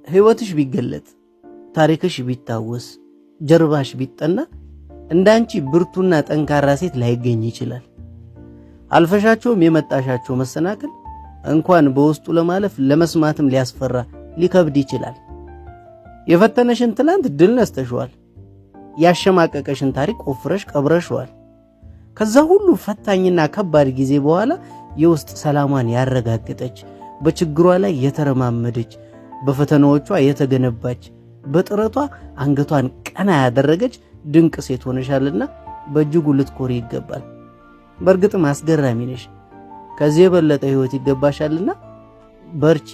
ህይወትሽ ቢገለጥ ታሪክሽ ቢታወስ ጀርባሽ ቢጠና እንዳንቺ ብርቱና ጠንካራ ሴት ላይገኝ ይችላል። አልፈሻቸውም የመጣሻቸው መሰናክል እንኳን በውስጡ ለማለፍ ለመስማትም ሊያስፈራ ሊከብድ ይችላል። የፈተነሽን ትላንት ድል ነስተሽዋል። ያሸማቀቀሽን ታሪክ ቆፍረሽ ቀብረሽዋል። ከዛ ሁሉ ፈታኝና ከባድ ጊዜ በኋላ የውስጥ ሰላሟን ያረጋገጠች በችግሯ ላይ የተረማመደች በፈተናዎቿ የተገነባች በጥረቷ አንገቷን ቀና ያደረገች ድንቅ ሴት ሆነሻልና በእጅጉ ልትኮሪ ይገባል። በእርግጥም አስገራሚ ነሽ። ከዚህ የበለጠ ህይወት ይገባሻልና በርቺ።